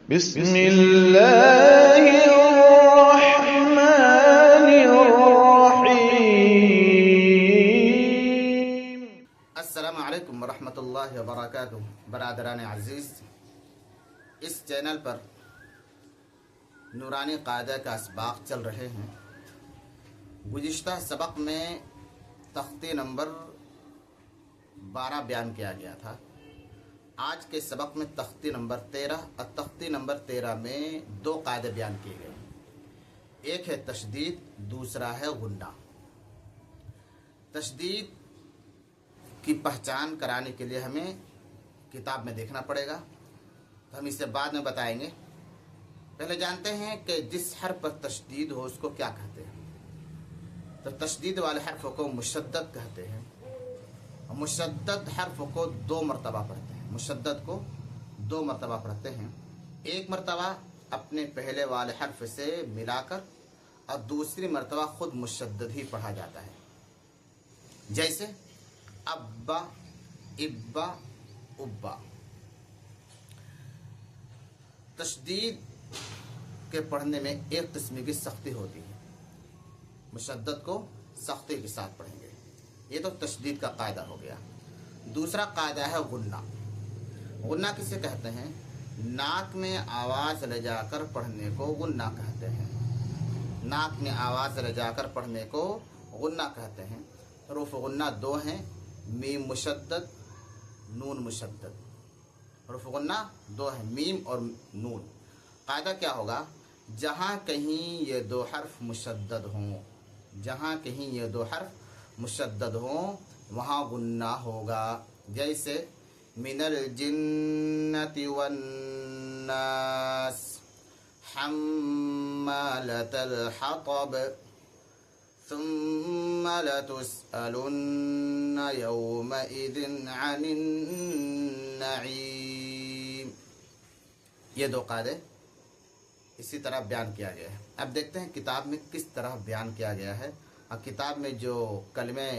بسم اللہ الرحمن الرحیم۔ السلام علیکم ورحمۃ اللہ وبرکاتہ۔ برادران عزیز، اس چینل پر نورانی قاعدہ کا اسباق چل رہے ہیں۔ گزشتہ سبق میں تختی نمبر 12 بیان کیا گیا تھا۔ آج کے سبق میں تختی نمبر 13 اور تختی نمبر 13 میں 2 قاعدے بیان کیے گئے۔ ایک ہے تشدید، دوسرا ہے غنہ۔ تشدید کی پہچان کرانے کے لیے ہمیں کتاب میں دیکھنا پڑے گا، تو ہم اسے بعد میں بتائیں گے۔ پہلے جانتے ہیں کہ جس حرف پر تشدید ہو اس کو کیا کہتے ہیں۔ تو تشدید والے حرف کو مشدد کہتے ہیں، اور مشدد حرف کو 2 مرتبہ پڑھتے ہیں۔ مشدد کو 2 مرتبہ پڑھتے ہیں، ایک مرتبہ اپنے پہلے والے حرف سے ملا کر، اور دوسری مرتبہ خود مشدد ہی پڑھا جاتا ہے، جیسے ابا، ابا، ابا۔ تشدید کے پڑھنے میں ایک قسم کی سختی ہوتی ہے، مشدد کو سختی کے ساتھ پڑھیں گے۔ یہ تو تشدید کا قاعدہ ہو گیا۔ دوسرا قاعدہ ہے غنہ۔ غنہ کسے کہتے ہیں؟ ناک میں آواز لے جا کر پڑھنے کو غنہ کہتے ہیں۔ ناک میں آواز لے جا کر پڑھنے کو غنہ کہتے ہیں۔ حروف غنہ 2 ہیں، میم مشدد، نون مشدد۔ حروف غنہ 2 ہیں، میم اور نون۔ قاعدہ کیا ہوگا؟ جہاں کہیں یہ 2 حرف مشدد ہوں، جہاں کہیں یہ 2 حرف مشدد ہوں وہاں غنہ ہوگا، جیسے من الجنة والناس، حمالة الحطب، ثم لتسألن يومئذ عن النعيم۔ یہ 2 قاعدے اسی طرح بیان کیا گیا ہے۔ اب دیکھتے ہیں کتاب میں کس طرح بیان کیا گیا ہے، اور کتاب میں جو کلمے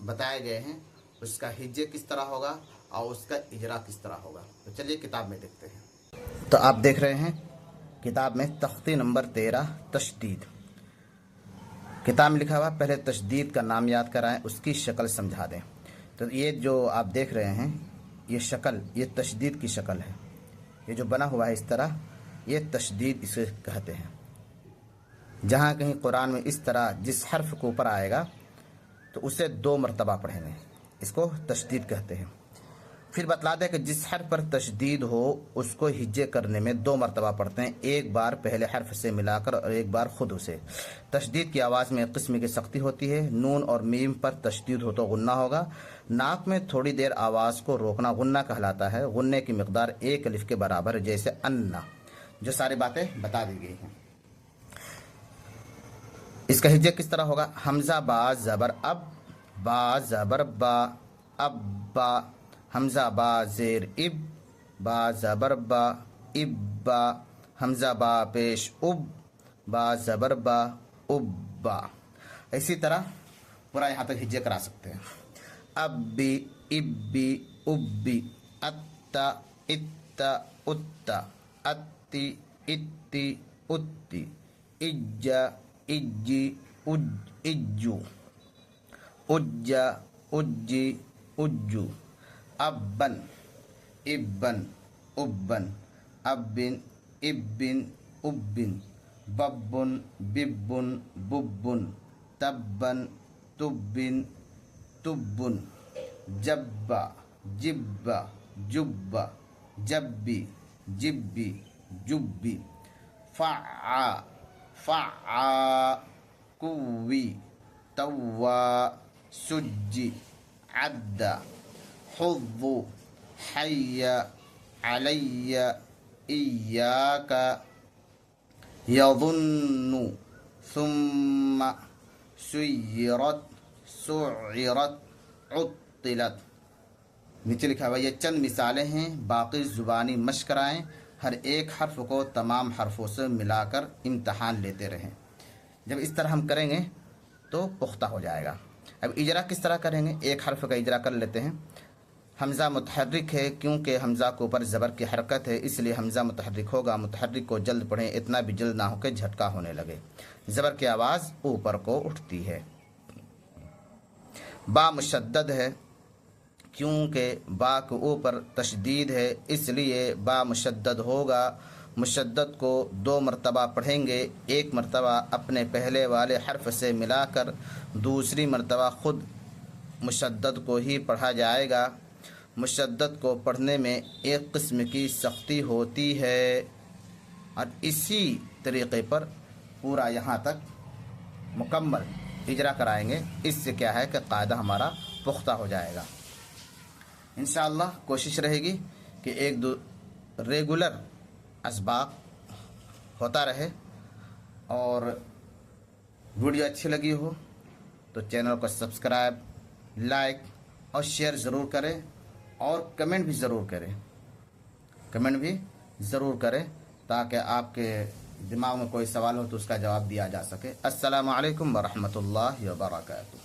بتائے گئے ہیں اس کا ہجے کس طرح ہوگا اور اس کا اجرا کس طرح ہوگا۔ تو چلیے کتاب میں دیکھتے ہیں۔ تو آپ دیکھ رہے ہیں کتاب میں تختی نمبر 13 تشدید۔ کتاب میں لکھا ہوا پہلے تشدید کا نام یاد کرائیں، اس کی شکل سمجھا دیں۔ تو یہ جو آپ دیکھ رہے ہیں یہ شکل، یہ تشدید کی شکل ہے، یہ جو بنا ہوا ہے اس طرح، یہ تشدید اسے کہتے ہیں۔ جہاں کہیں قرآن میں اس طرح جس حرف کو اوپر آئے گا تو اسے 2 مرتبہ پڑھیں گے، اس کو تشدید کہتے ہیں۔ پھر بتلا دیں کہ جس حرف پر تشدید ہو اس کو ہجے کرنے میں 2 مرتبہ پڑھتے ہیں، ایک بار پہلے حرف سے ملا کر اور ایک بار خود اسے۔ تشدید کی آواز میں ایک قسم کی سختی ہوتی ہے۔ نون اور میم پر تشدید ہو تو غنہ ہوگا۔ ناک میں تھوڑی دیر آواز کو روکنا غنہ کہلاتا ہے۔ غنے کی مقدار 1 الف کے برابر ہے، جیسے انا۔ جو ساری باتیں بتا دی گئی ہیں۔ اس کا ہجے کس طرح ہوگا؟ حمزہ با زبر اب، با زبر با، اب با۔ حمزہ با زیر اب، با زبر با، اب با۔ حمزہ با پیش اب، با زبر با، اب با۔ اسی طرح پورا یہاں تک ہجے کرا سکتے ہیں۔ ابی، ابی، ابی، اتا، اتا، اتا، اتی، اتی، اتی، اجا، اجی، اجو، اجا، اجی، اجو۔ ابن، ابن، ابن، ابن، ابن، ابن۔ ببن، ببن، ببن۔ تبن، تبن، تبن۔ جبا، جبا، جبا، جبی، جبی، جبی۔ فعا، فعا، کوی، توا، سجی، عدّ، حظ، حي، علي، إياك، يظن، ثم، سيرت، سعرت، عطلت۔ نیچے لکھا ہوا یہ چند مثالیں ہیں، باقی زبانی مشق کرائیں، ہر ایک حرف کو تمام حرفوں سے ملا کر امتحان لیتے رہیں۔ جب اس طرح ہم کریں گے تو پختہ ہو جائے گا۔ اب اجرا کس طرح کریں گے؟ ایک حرف کا اجرا کر لیتے ہیں۔ حمزہ متحرک ہے کیونکہ حمزہ کے اوپر زبر کی حرکت ہے، اس لیے حمزہ متحرک ہوگا۔ متحرک کو جلد پڑھیں، اتنا بھی جلد نہ ہو کہ جھٹکا ہونے لگے، زبر کی آواز اوپر کو اٹھتی ہے۔ با مشدد ہے کیونکہ با کے اوپر تشدید ہے، اس لیے با مشدد ہوگا۔ مشدد کو 2 مرتبہ پڑھیں گے، ایک مرتبہ اپنے پہلے والے حرف سے ملا کر، دوسری مرتبہ خود مشدد کو ہی پڑھا جائے گا۔ مشدد کو پڑھنے میں ایک قسم کی سختی ہوتی ہے، اور اسی طریقے پر پورا یہاں تک مکمل اجرا کرائیں گے، اس سے کیا ہے کہ قاعدہ ہمارا پختہ ہو جائے گا۔ انشاءاللہ کوشش رہے گی کہ ایک دو ریگولر اسباق ہوتا رہے، اور ویڈیو اچھی لگی ہو تو چینل کو سبسکرائب، لائک اور شیئر ضرور کریں، اور کمنٹ بھی ضرور کریں تاکہ آپ کے دماغ میں کوئی سوال ہو تو اس کا جواب دیا جا سکے۔ السلام علیکم ورحمۃ اللہ وبرکاتہ۔